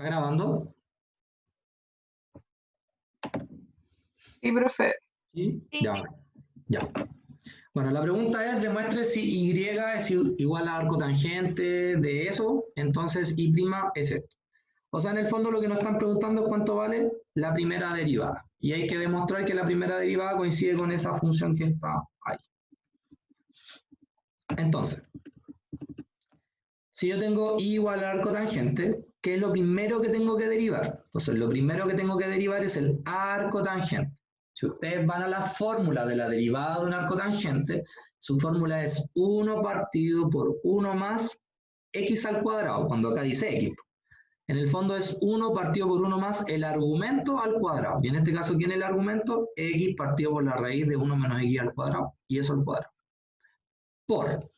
¿Está grabando? Sí, profe. ¿Sí? Sí. Ya. Bueno, la pregunta es, demuestre si Y es igual a arco tangente de eso, entonces Y' es esto. O sea, en el fondo lo que nos están preguntando es cuánto vale la primera derivada. Y hay que demostrar que la primera derivada coincide con esa función que está ahí. Entonces, si yo tengo Y igual al arco tangente, ¿qué es lo primero que tengo que derivar? Entonces, lo primero que tengo que derivar es el arco tangente. Si ustedes van a la fórmula de la derivada de un arco tangente, su fórmula es 1 partido por 1 más x al cuadrado, cuando acá dice x. En el fondo es 1 partido por 1 más el argumento al cuadrado. Y en este caso, ¿quién es el argumento? X partido por la raíz de 1 menos x al cuadrado. Y eso al cuadrado. Por.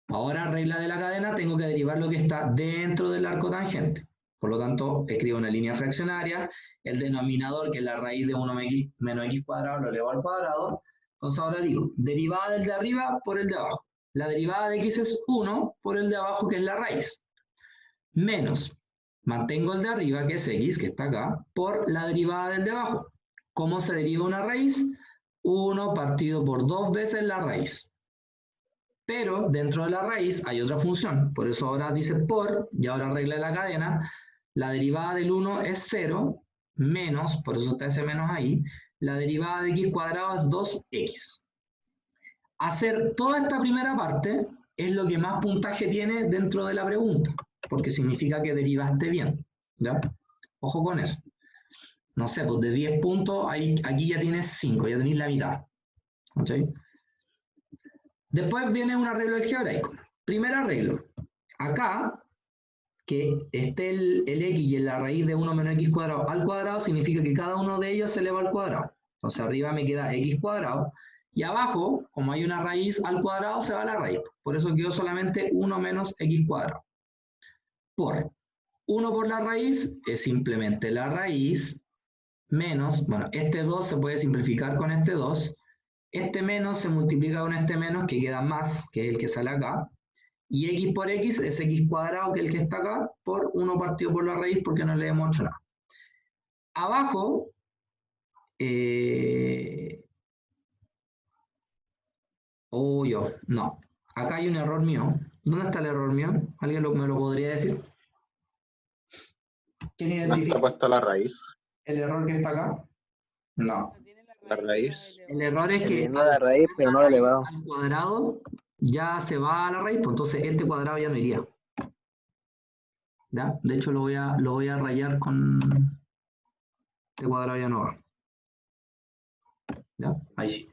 Ahora, regla de la cadena, tengo que derivar lo que está dentro del arco tangente. Por lo tanto, escribo una línea fraccionaria, el denominador, que es la raíz de 1 menos x cuadrado, lo elevo al cuadrado. Entonces ahora digo, derivada del de arriba por el de abajo. La derivada de x es 1 por el de abajo, que es la raíz. Menos, mantengo el de arriba, que es x, que está acá, por la derivada del de abajo. ¿Cómo se deriva una raíz? 1 partido por 2 veces la raíz. Pero dentro de la raíz hay otra función, por eso ahora dice por, y ahora regla la cadena, la derivada del 1 es 0, menos, por eso está ese menos ahí, la derivada de x cuadrado es 2x. Hacer toda esta primera parte es lo que más puntaje tiene dentro de la pregunta, porque significa que derivaste bien, ¿ya? Ojo con eso. No sé, pues de 10 puntos, aquí ya tienes 5, ya tenéis la mitad. ¿Ok? Después viene un arreglo algebraico. Primer arreglo. Acá, que esté el x y en la raíz de 1 menos x cuadrado al cuadrado, significa que cada uno de ellos se eleva al cuadrado. Entonces arriba me queda x cuadrado. Y abajo, como hay una raíz al cuadrado, se va la raíz. Por eso quedó solamente 1 menos x cuadrado. Por 1 por la raíz es simplemente la raíz menos, bueno, este 2 se puede simplificar con este 2. Este menos se multiplica con este menos, que queda más, que es el que sale acá. Y x por x es x cuadrado, que es el que está acá, por 1 partido por la raíz, porque no le hemos hecho nada. Abajo, no. Acá hay un error mío. ¿Dónde está el error mío? ¿Alguien me lo podría decir? ¿Quién ¿No identifica está puesta la raíz? el error que está acá? No. La raíz. El error es que Eliminó la raíz, pero no la lo raíz elevado. al cuadrado ya se va a la raíz, pues entonces este cuadrado ya no iría. ¿Ya? De hecho lo voy a rayar con este cuadrado ya no va. ¿Ya? Ahí sí.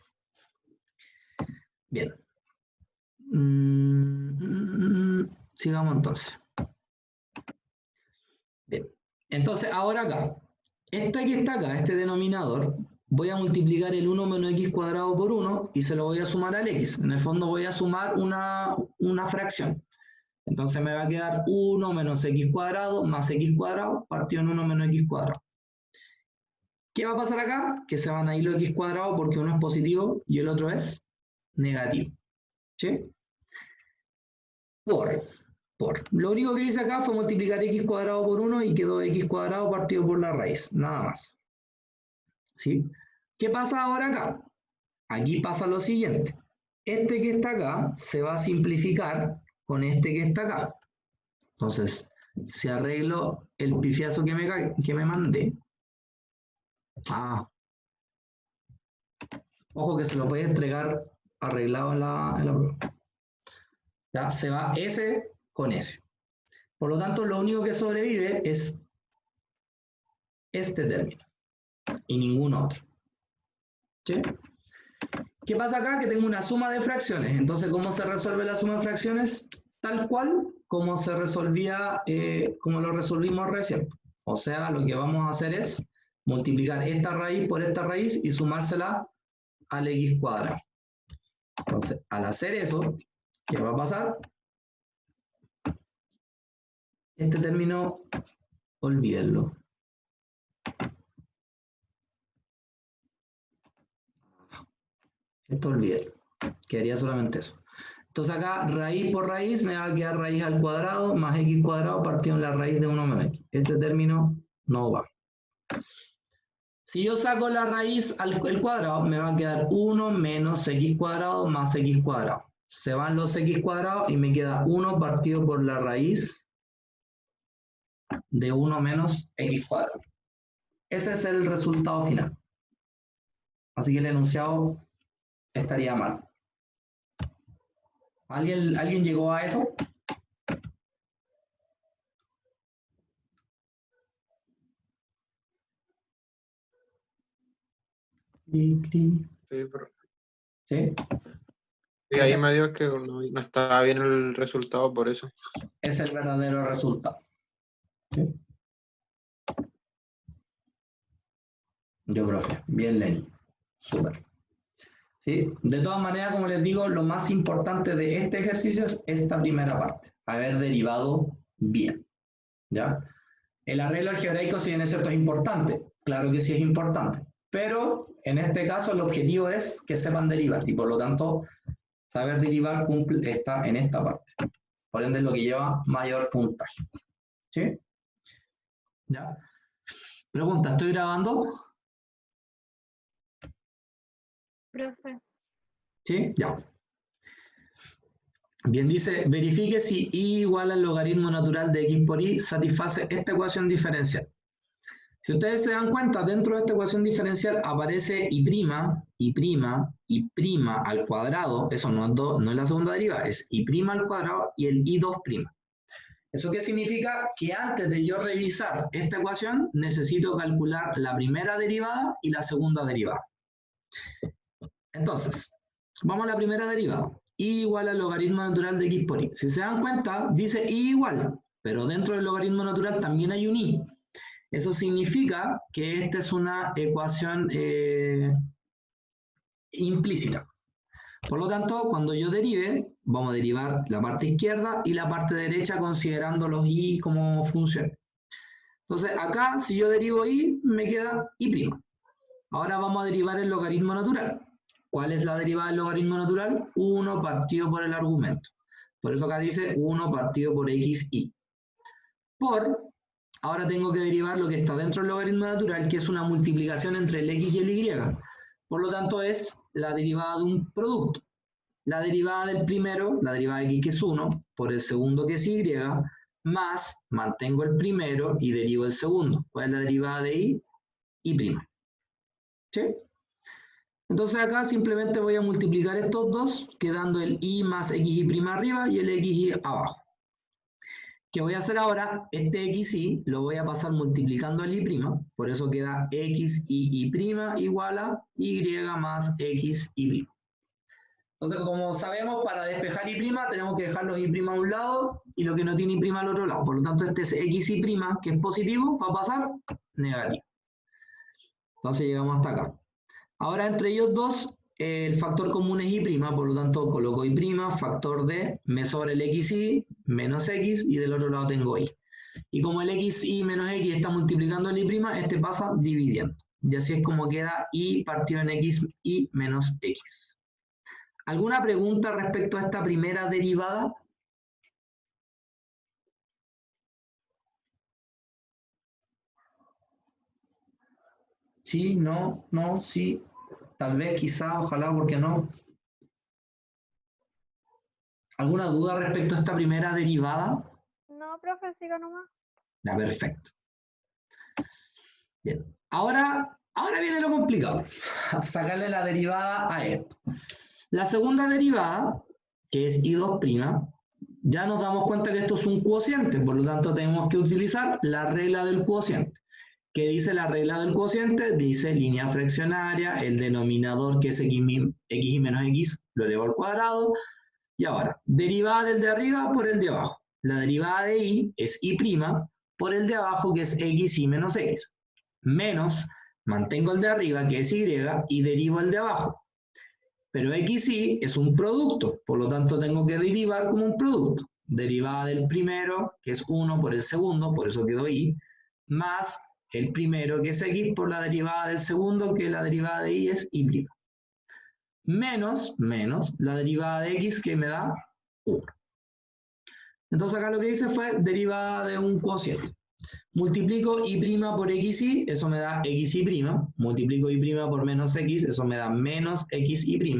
Bien. Sigamos entonces. Bien. Entonces, ahora acá, esta que está acá, este denominador, voy a multiplicar el 1 menos x cuadrado por 1 y se lo voy a sumar al x. En el fondo voy a sumar una fracción. Entonces me va a quedar 1 menos x cuadrado más x cuadrado partido en 1 menos x cuadrado. ¿Qué va a pasar acá? Que se van a ir los x cuadrados porque uno es positivo y el otro es negativo. ¿Sí? Por. Lo único que hice acá fue multiplicar x cuadrado por 1 y quedó x cuadrado partido por la raíz. Nada más. ¿Sí? ¿Qué pasa ahora acá? Aquí pasa lo siguiente. Este que está acá se va a simplificar con este que está acá. Entonces, si arreglo el pifiazo que me mandé. Ojo que se lo puede entregar arreglado en la prueba. Ya se va S con S. Por lo tanto, lo único que sobrevive es este término y ningún otro. ¿Sí? ¿Qué pasa acá? Que tengo una suma de fracciones. Entonces, ¿cómo se resuelve la suma de fracciones? Tal cual como se resolvía, como lo resolvimos recién. O sea, lo que vamos a hacer es multiplicar esta raíz por esta raíz y sumársela al x cuadrado. Entonces, al hacer eso, ¿qué va a pasar? Este término, olvídenlo. Esto olvídenlo. Quedaría solamente eso. Entonces acá, raíz por raíz, me va a quedar raíz al cuadrado más x cuadrado partido en la raíz de 1 menos x. Este término no va. Si yo saco la raíz al cuadrado, me va a quedar 1 menos x cuadrado más x cuadrado. Se van los x cuadrados y me queda 1 partido por la raíz de 1 menos x cuadrado. Ese es el resultado final. Así que el enunciado estaría mal. ¿Alguien llegó a eso? Sí, pero... ¿Sí? Sí, ahí me dio que no estaba bien el resultado por eso. Es el verdadero resultado. ¿Sí? Yo, profe. Bien, Lenny. Súper. ¿Sí? De todas maneras, como les digo, lo más importante de este ejercicio es esta primera parte. Haber derivado bien. ¿Ya? El arreglo algebraico, si bien es cierto, es importante. Claro que sí es importante. Pero en este caso el objetivo es que sepan derivar. Y por lo tanto, saber derivar está en esta parte. Por ende es lo que lleva mayor puntaje. ¿Sí? ¿Ya? Pregunta, ¿estoy grabando? Profe. ¿Sí? Ya. Bien, dice, verifique si y igual al logaritmo natural de x por y satisface esta ecuación diferencial. Si ustedes se dan cuenta, dentro de esta ecuación diferencial aparece y prima al cuadrado. Eso no es la segunda derivada, es y prima al cuadrado y el y2 prima. ¿Eso qué significa? Que antes de yo revisar esta ecuación, necesito calcular la primera derivada y la segunda derivada. Entonces, vamos a la primera derivada. Y igual al logaritmo natural de x por y. Si se dan cuenta, dice y igual, pero dentro del logaritmo natural también hay un y. Eso significa que esta es una ecuación implícita. Por lo tanto, cuando yo derive, vamos a derivar la parte izquierda y la parte derecha considerando los y como función. Entonces, acá, si yo derivo y, me queda y'. Ahora vamos a derivar el logaritmo natural. ¿Cuál es la derivada del logaritmo natural? 1 partido por el argumento. Por eso acá dice 1 partido por xy. Ahora tengo que derivar lo que está dentro del logaritmo natural, que es una multiplicación entre el x y el y. Por lo tanto, es la derivada de un producto. La derivada del primero, la derivada de x, que es 1, por el segundo, que es y, más mantengo el primero y derivo el segundo. ¿Cuál es la derivada de y? Y'. ¿Sí? Entonces acá simplemente voy a multiplicar estos dos, quedando el y más xy' arriba y el xy abajo. ¿Qué voy a hacer ahora? Este xy lo voy a pasar multiplicando el y', por eso queda xy' igual a y más xy'. Entonces, como sabemos, para despejar y' tenemos que dejar los y' a un lado y lo que no tiene y' al otro lado. Por lo tanto, este es xy', que es positivo, va a pasar negativo. Entonces llegamos hasta acá. Ahora entre ellos dos, el factor común es y', por lo tanto coloco y', factor de, me sobra el xy menos x y del otro lado tengo y. Y como el xy menos x está multiplicando el y', este pasa dividiendo. Y así es como queda y partido en x y menos x. ¿Alguna pregunta respecto a esta primera derivada? Sí, no, sí. Tal vez, quizá, ojalá, ¿por qué no? ¿Alguna duda respecto a esta primera derivada? No, profe, siga nomás. Ya, perfecto. Bien. Ahora viene lo complicado. Sacarle la derivada a esto. La segunda derivada, que es y2', ya nos damos cuenta que esto es un cociente, por lo tanto tenemos que utilizar la regla del cociente. ¿Qué dice la regla del cociente? Dice línea fraccionaria, el denominador, que es x y menos x, lo elevo al cuadrado. Y ahora, derivada del de arriba por el de abajo. La derivada de y es y' por el de abajo, que es xy menos x. Menos, mantengo el de arriba, que es y, y derivo el de abajo. Pero xy es un producto, por lo tanto tengo que derivar como un producto. Derivada del primero, que es 1 por el segundo, por eso quedó y, más el primero, que es x, por la derivada del segundo, que la derivada de y es y'. Menos la derivada de x, que me da 1. Entonces acá lo que hice fue derivada de un cociente. Multiplico y' por xy, eso me da xy'. Multiplico y' por menos x, eso me da menos xy'.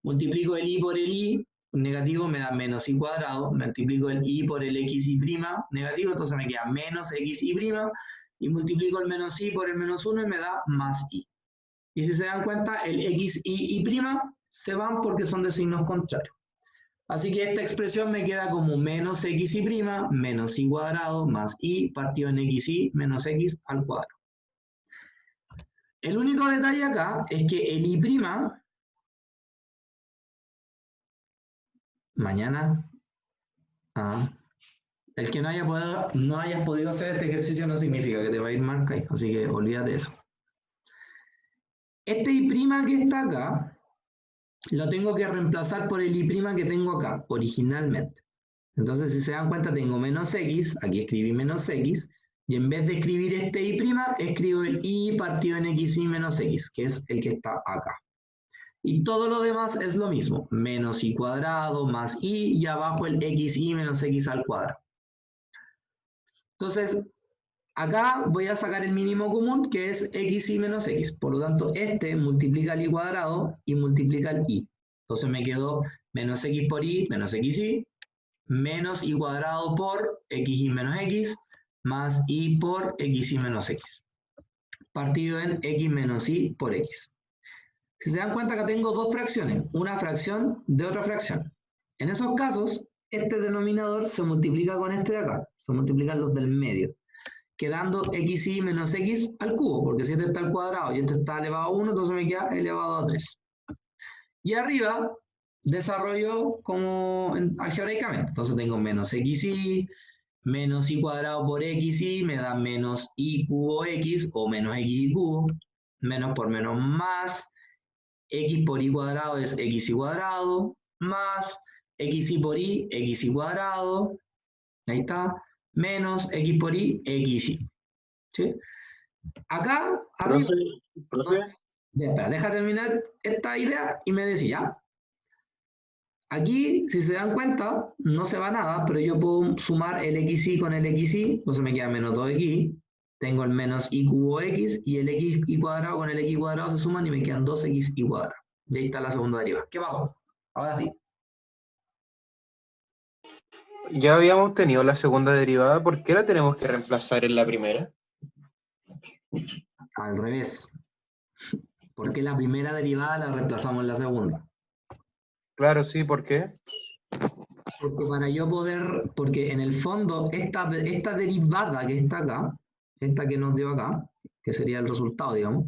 Multiplico el y por el y, negativo, me da menos y cuadrado. Multiplico el y por el xy', negativo, entonces me queda menos xy'. Y multiplico el menos y por el menos 1 y me da más y. Y si se dan cuenta, el x y y' se van porque son de signos contrarios. Así que esta expresión me queda como menos xy', menos y cuadrado, más y partido en xy menos x al cuadrado. El único detalle acá es que el y', mañana, el que no hayas podido hacer este ejercicio no significa que te va a ir mal, así que olvídate de eso. Este y' que está acá, lo tengo que reemplazar por el y' que tengo acá, originalmente. Entonces, si se dan cuenta, tengo menos x, aquí escribí menos x, y en vez de escribir este y', escribo el y partido en xy menos x, que es el que está acá. Y todo lo demás es lo mismo, menos y cuadrado más y abajo el xy menos x al cuadrado. Entonces, acá voy a sacar el mínimo común, que es xy menos x. Por lo tanto, este multiplica el y cuadrado y multiplica el y. Entonces me quedó menos x por y menos xy, menos y cuadrado por xy menos x, más y por xy menos x. Partido en x menos y por x. Si se dan cuenta, acá tengo dos fracciones, una fracción de otra fracción. En esos casos, este denominador se multiplica con este de acá, se multiplican los del medio, quedando xy menos x al cubo, porque si este está al cuadrado y este está elevado a 1, entonces me queda elevado a 3. Y arriba desarrollo como algebraicamente, entonces tengo menos xy, menos y cuadrado por xy, me da menos y cubo x, o menos xy cubo, menos por menos más, x por y cuadrado es xy cuadrado, más xy por y, xy cuadrado, ahí está, menos x por y, xy. ¿Sí? Acá, arriba, Profe, espera, deja terminar esta idea y me decía, aquí, si se dan cuenta, no se va nada, pero yo puedo sumar el xy con el xy, entonces me queda menos 2x, tengo el menos y cubo x, y el x y cuadrado con el x cuadrado se suman y me quedan 2x y cuadrado. Y ahí está la segunda derivada. ¿Qué pasó? Ahora sí. ya habíamos tenido la segunda derivada, ¿por qué la tenemos que reemplazar en la primera? Al revés. Porque la primera derivada la reemplazamos en la segunda. Claro, sí, ¿por qué? Porque para yo poder, porque en el fondo esta derivada que está acá, esta que nos dio acá, que sería el resultado, digamos,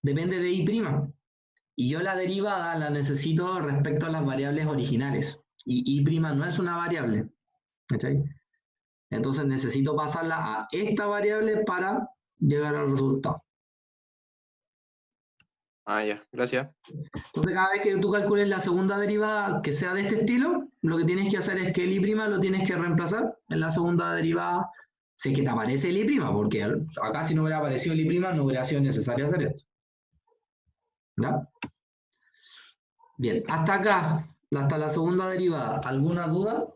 depende de y'. Y yo la derivada la necesito respecto a las variables originales. Y y' no es una variable. ¿Cachai? Entonces necesito pasarla a esta variable para llegar al resultado. Ah, ya, gracias. Entonces cada vez que tú calcules la segunda derivada que sea de este estilo, lo que tienes que hacer es que el y' lo tienes que reemplazar en la segunda derivada. Sé que te aparece el y', porque acá si no hubiera aparecido el y' no hubiera sido necesario hacer esto. ¿Ya? Bien, hasta acá, hasta la segunda derivada. ¿Alguna duda?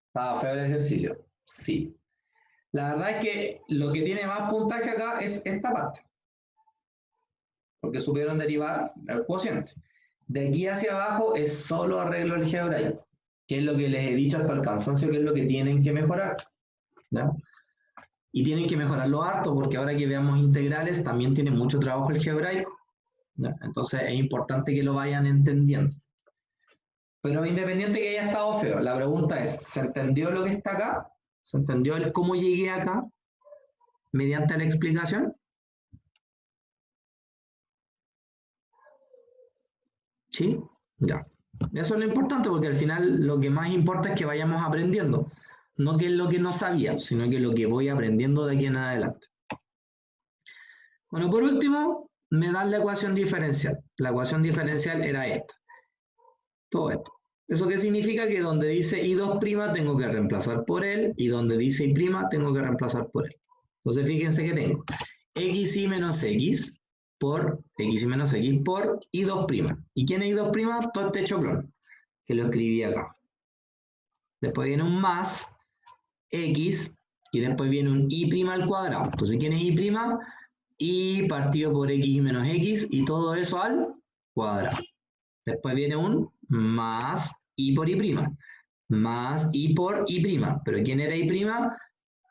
¿Estaba feo el ejercicio? Sí. La verdad es que lo que tiene más puntaje acá es esta parte. Porque supieron derivar el cociente. De aquí hacia abajo es solo arreglo algebraico, que es lo que les he dicho hasta el cansancio, que es lo que tienen que mejorar. ¿Ya? Y tienen que mejorarlo harto, porque ahora que veamos integrales también tiene mucho trabajo algebraico. ¿Ya? Entonces es importante que lo vayan entendiendo. Pero independiente que haya estado feo, la pregunta es, ¿se entendió lo que está acá? ¿Se entendió el cómo llegué acá mediante la explicación? ¿Sí? Ya. Eso es lo importante, porque al final lo que más importa es que vayamos aprendiendo. No que es lo que no sabía, sino que lo que voy aprendiendo de aquí en adelante. Bueno, por último, me dan la ecuación diferencial. La ecuación diferencial era esta. Todo esto. ¿Eso qué significa? Que donde dice I2' tengo que reemplazar por él, y donde dice I' tengo que reemplazar por él. Entonces fíjense que tengo xy menos x, por x y menos x por i2'. ¿Y quién es i2'? Todo este choclón, que lo escribí acá. Después viene un más x, y después viene un i' al cuadrado. Entonces, ¿quién es i'? I partido por x menos x, y todo eso al cuadrado. Después viene un más i por i', más i por i'. ¿Pero quién era i'?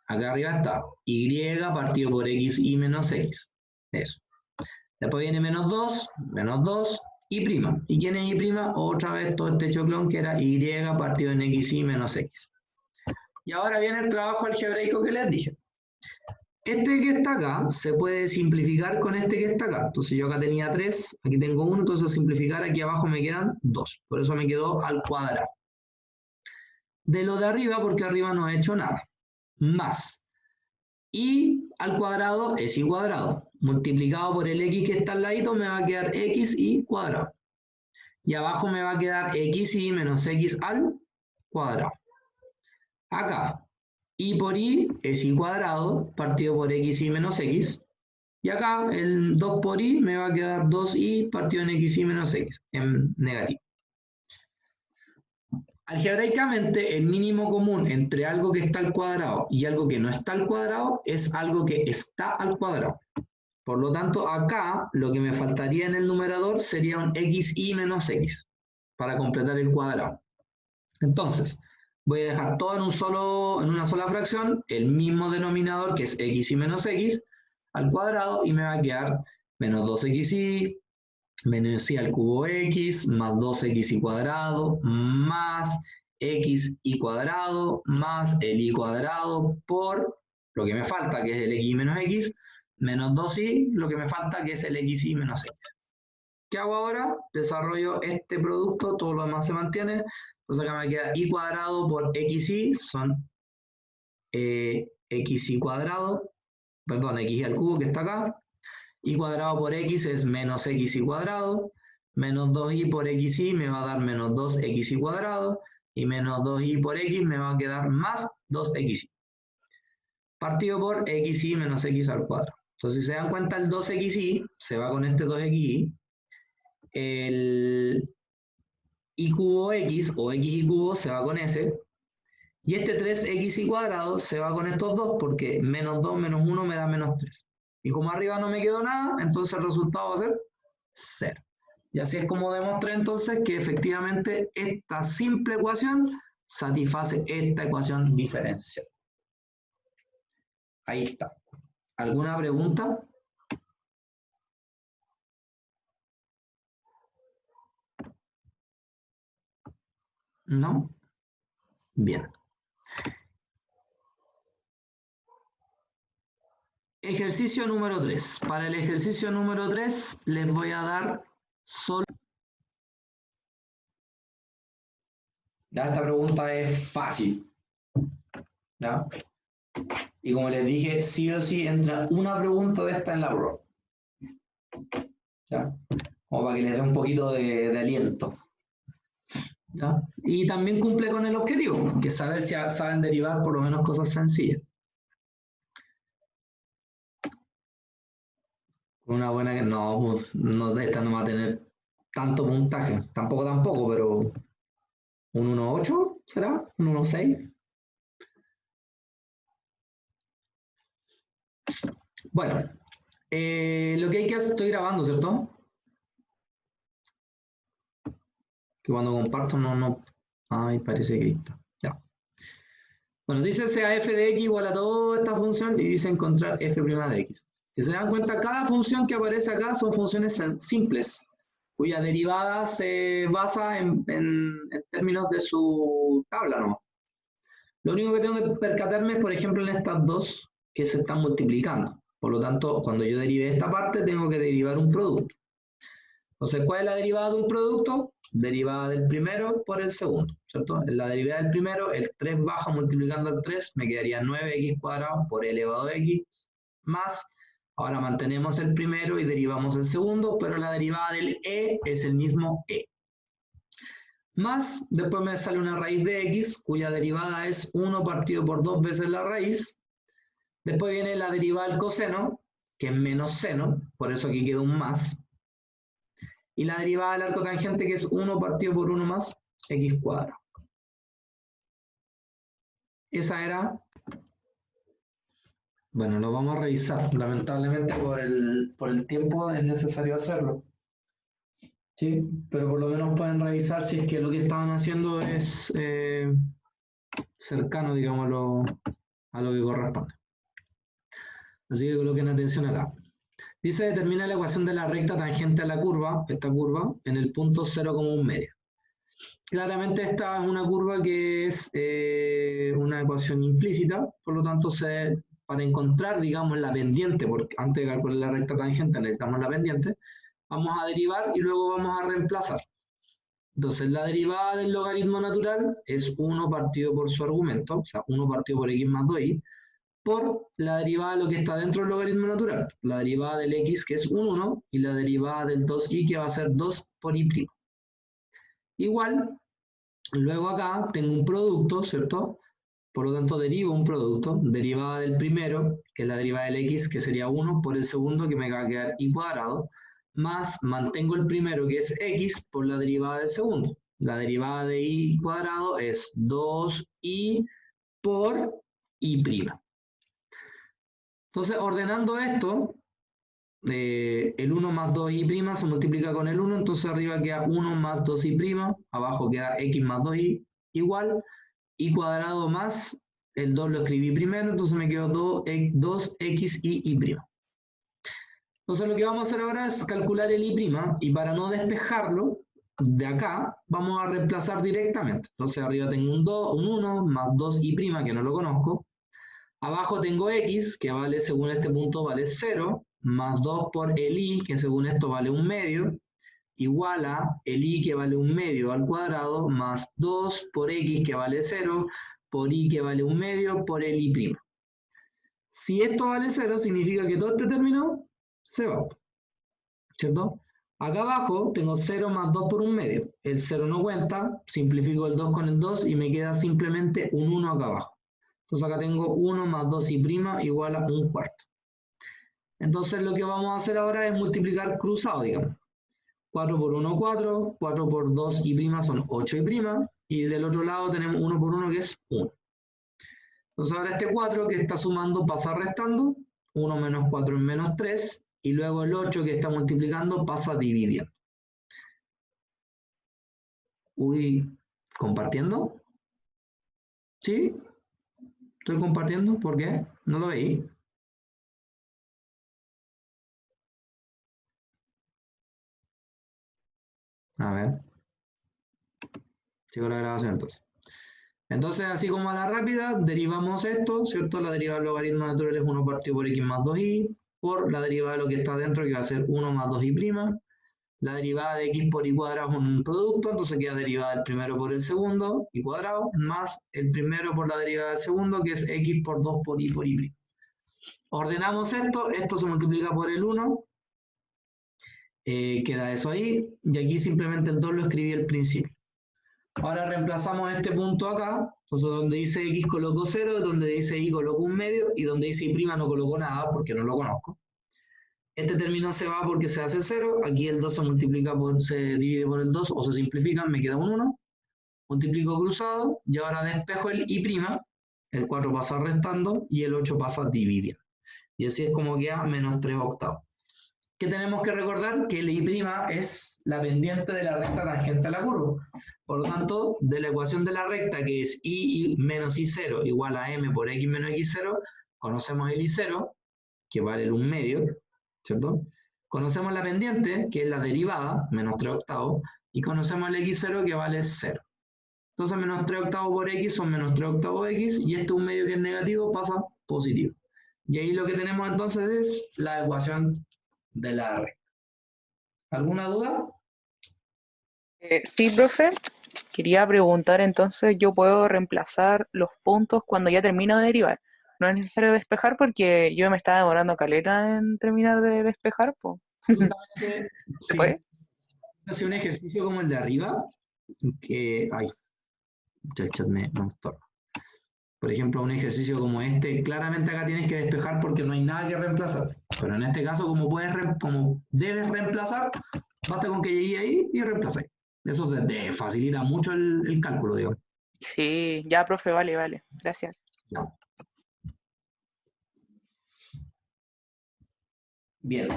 Acá arriba está y partido por x y menos x. Eso. Después viene menos 2, y'. ¿Y quién es y'? Otra vez todo este choclón que era y partido en x y menos x. Y ahora viene el trabajo algebraico que les dije. Este que está acá se puede simplificar con este que está acá. Entonces yo acá tenía 3, aquí tengo 1, entonces simplificar aquí abajo me quedan 2. Por eso me quedó al cuadrado. De lo de arriba, porque arriba no he hecho nada. Más y al cuadrado es y cuadrado, multiplicado por el x que está al ladito me va a quedar x y cuadrado, y abajo me va a quedar x y menos x al cuadrado. Acá y por y es y cuadrado partido por x y menos x, y acá el 2 por y me va a quedar 2y partido en x y menos x en negativo. Algebraicamente, el mínimo común entre algo que está al cuadrado y algo que no está al cuadrado es algo que está al cuadrado. Por lo tanto, acá lo que me faltaría en el numerador sería un x y menos x para completar el cuadrado. Entonces, voy a dejar todo en una sola fracción, el mismo denominador que es x y menos x al cuadrado, y me va a quedar menos 2xy menos y al cubo x, más 2x cuadrado, más x y cuadrado, más el y cuadrado, por lo que me falta, que es el x menos x, menos 2y, lo que me falta, que es el x y menos x. ¿Qué hago ahora? Desarrollo este producto, todo lo demás se mantiene, entonces acá me queda y cuadrado por xy, son xy cuadrado, perdón, x al cubo que está acá, y cuadrado por x es menos x y cuadrado, menos 2y por xy me va a dar menos 2x cuadrado, y menos 2y por x me va a quedar más 2xy. Partido por xy menos x al cuadrado. Entonces, si se dan cuenta, el 2xy se va con este 2xy, el y cubo x o x y cubo se va con ese, y este 3x cuadrado se va con estos dos, porque menos 2 menos 1 me da menos 3. Y como arriba no me quedó nada, entonces el resultado va a ser 0. Y así es como demostré entonces que efectivamente esta simple ecuación satisface esta ecuación diferencial. Ahí está. ¿Alguna pregunta? ¿No? Bien. Ejercicio número 3. Para el ejercicio número 3 les voy a dar solo... Ya, esta pregunta es fácil. ¿Ya? Y como les dije, sí o sí entra una pregunta de esta en la prueba. ¿Ya? Como para que les dé un poquito de aliento. ¿Ya? Y también cumple con el objetivo, que es saber si saben derivar por lo menos cosas sencillas. Una buena que no, esta no va a tener tanto puntaje, tampoco, pero un 1.8 será, un 1.6. Bueno, lo que hay que hacer, estoy grabando, ¿cierto? Que cuando comparto no, ay, parece que está, ya. Bueno, dice sea f de x igual a toda esta función y dice encontrar f' de x. Si se dan cuenta, cada función que aparece acá son funciones simples, cuya derivada se basa en términos de su tabla, ¿no? Lo único que tengo que percatarme es, por ejemplo, en estas dos que se están multiplicando. Por lo tanto, cuando yo derive esta parte, tengo que derivar un producto. Entonces, ¿cuál es la derivada de un producto? Derivada del primero por el segundo, ¿cierto? En la derivada del primero, el 3 bajo multiplicando el 3, me quedaría 9x cuadrado por e elevado a x, más, ahora mantenemos el primero y derivamos el segundo, pero la derivada del e es el mismo e. Más, después me sale una raíz de x, cuya derivada es 1 partido por 2 veces la raíz. Después viene la derivada del coseno, que es menos seno, por eso aquí queda un más. Y la derivada del arco tangente, que es 1 partido por 1 más x cuadrado. Esa era... Bueno, lo vamos a revisar. Lamentablemente por el tiempo es necesario hacerlo. Sí, pero por lo menos pueden revisar si es que lo que estaban haciendo es cercano, digamos, a lo que corresponde. Así que coloquen atención acá. Dice, determina la ecuación de la recta tangente a la curva, esta curva, en el punto 0,1 medio. Claramente esta es una curva que es una ecuación implícita, por lo tanto, para encontrar, digamos, la pendiente, porque antes de calcular la recta tangente necesitamos la pendiente, vamos a derivar y luego vamos a reemplazar. Entonces, la derivada del logaritmo natural es 1 partido por su argumento, o sea, 1 partido por x más 2y, por la derivada de lo que está dentro del logaritmo natural, la derivada del x, que es un 1, y la derivada del 2y, que va a ser 2 por y'. Igual, luego acá tengo un producto, ¿cierto? Por lo tanto, derivo un producto, derivada del primero, que es la derivada del x, que sería 1, por el segundo, que me va a quedar y cuadrado, más mantengo el primero, que es x, por la derivada del segundo. La derivada de y cuadrado es 2y por y'. Entonces, ordenando esto, el 1 más 2y' se multiplica con el 1, entonces arriba queda 1 más 2y', abajo queda x más 2y, igual, y cuadrado más, el 2 lo escribí primero, entonces me quedó 2x y y'. Entonces lo que vamos a hacer ahora es calcular el y', y para no despejarlo, de acá, vamos a reemplazar directamente. Entonces arriba tengo un 1 más 2y', que no lo conozco. Abajo tengo x, que vale, según este punto, vale 0, más 2 por el y, que según esto vale 1 medio, igual a el y, que vale 1 medio al cuadrado, más 2 por x, que vale 0, por y, que vale 1 medio, por el y'. Si esto vale 0, significa que todo este término se va, ¿cierto? Acá abajo tengo 0 más 2 por 1 medio. El 0 no cuenta, simplifico el 2 con el 2 y me queda simplemente un 1 acá abajo. Entonces acá tengo 1 más 2y' igual a 1 cuarto. Entonces lo que vamos a hacer ahora es multiplicar cruzado, digamos. 4 por 1, 4, 4 por 2y' son 8y', y del otro lado tenemos 1 por 1 que es 1. Entonces ahora este 4 que está sumando pasa restando, 1 menos 4 es menos 3, y luego el 8 que está multiplicando pasa dividiendo. Uy, ¿compartiendo? ¿Sí? ¿Estoy compartiendo? ¿Por qué? No lo veí. A ver. Sigo la grabación entonces. Entonces, así como a la rápida, derivamos esto, ¿cierto? La derivada del logaritmo natural es 1 partido por x más 2y, por la derivada de lo que está dentro, que va a ser 1 más 2y'. La derivada de x por y cuadrado es un producto, entonces queda derivada del primero por el segundo, y cuadrado, más el primero por la derivada del segundo, que es x por 2 por y'. Ordenamos esto se multiplica por el 1, queda eso ahí, y aquí simplemente el 2 lo escribí al principio. Ahora reemplazamos este punto acá, entonces donde dice x coloco 0, donde dice y coloco 1 medio, y donde dice y' no coloco nada porque no lo conozco. Este término se va porque se hace 0, aquí el 2 se divide por el 2 o se simplifica, me queda un 1. Multiplico cruzado y ahora despejo el y', el 4 pasa restando y el 8 pasa dividiendo. Y así es como queda menos 3 octavos. ¿Qué tenemos que recordar? Que el y' es la pendiente de la recta tangente a la curva. Por lo tanto, de la ecuación de la recta, que es y menos y0 igual a m por x menos x0, conocemos el y0, que vale el 1 medio, ¿cierto? Conocemos la pendiente, que es la derivada, menos 3 octavos, y conocemos el x0, que vale 0. Entonces, menos 3 octavos por x son menos 3 octavos x, y este 1 medio que es negativo pasa positivo. Y ahí lo que tenemos entonces es la ecuación de la recta. ¿Alguna duda? Sí, profe. Quería preguntar entonces, ¿yo puedo reemplazar los puntos cuando ya termino de derivar? No es necesario despejar porque yo me estaba demorando caleta en terminar de despejar, pues. Justamente, ¿Se sí. puede? Hace un ejercicio como el de arriba, que... Ay, el chat me estorba. Por ejemplo, un ejercicio como este, claramente acá tienes que despejar porque no hay nada que reemplazar. Pero en este caso, como debes reemplazar, basta con que llegue ahí y reemplazáis. Eso te facilita mucho el cálculo, digamos. Sí, ya, profe, vale, vale. Gracias. Ya. Bien.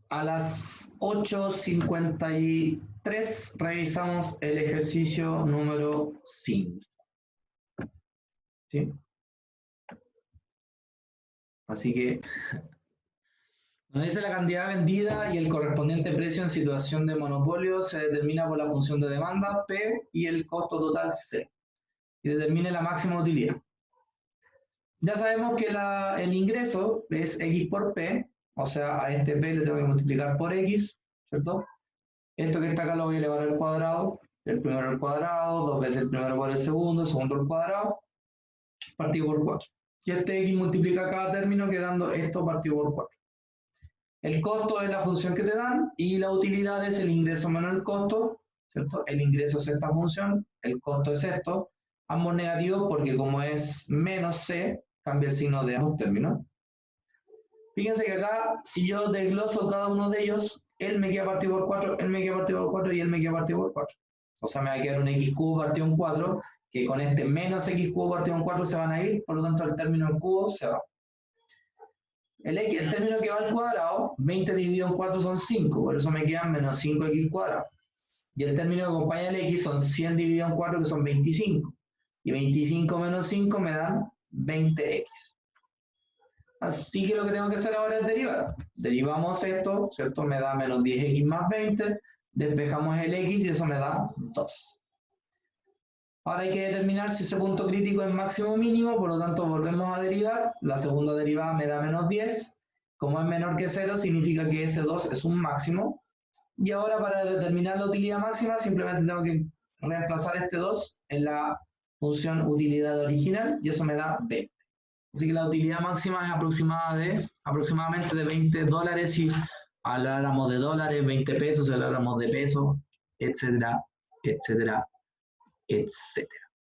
A las 8:53 revisamos el ejercicio número 5. ¿Sí? Así que nos dice la cantidad vendida y el correspondiente precio en situación de monopolio se determina por la función de demanda P y el costo total C. Y determine la máxima utilidad. Ya sabemos que el ingreso es X por P, o sea, a este P le tengo que multiplicar por X, ¿cierto? Esto que está acá lo voy a elevar al cuadrado, el primero al cuadrado, 2 veces el primero por el segundo al cuadrado, partido por 4. Y este X multiplica cada término quedando esto partido por 4. El costo es la función que te dan y la utilidad es el ingreso menos el costo, ¿cierto? El ingreso es esta función, el costo es esto, ambos negativos porque como es menos C, cambia el signo de ambos términos. Fíjense que acá, si yo desgloso cada uno de ellos, él me queda partido por 4, él me queda partido por 4 y él me queda partido por 4. O sea, me va a quedar un x cubo partido en 4, que con este menos x cubo partido en 4 se van a ir, por lo tanto el término en cubo se va. El término que va al cuadrado, 20 dividido en 4 son 5, por eso me quedan menos 5x cuadrado. Y el término que acompaña el x son 100 dividido en 4, que son 25. Y 25 menos 5 me dan 20x. Así que lo que tengo que hacer ahora es derivar. Derivamos esto, ¿cierto? Me da menos 10x más 20. Despejamos el x y eso me da 2. Ahora hay que determinar si ese punto crítico es máximo o mínimo, por lo tanto volvemos a derivar. La segunda derivada me da menos 10. Como es menor que 0, significa que ese 2 es un máximo. Y ahora para determinar la utilidad máxima, simplemente tengo que reemplazar este 2 en la función utilidad original y eso me da 20. Así que la utilidad máxima es aproximadamente de $20 si habláramos de dólares, 20 pesos si habláramos de pesos, etcétera, etcétera, etcétera.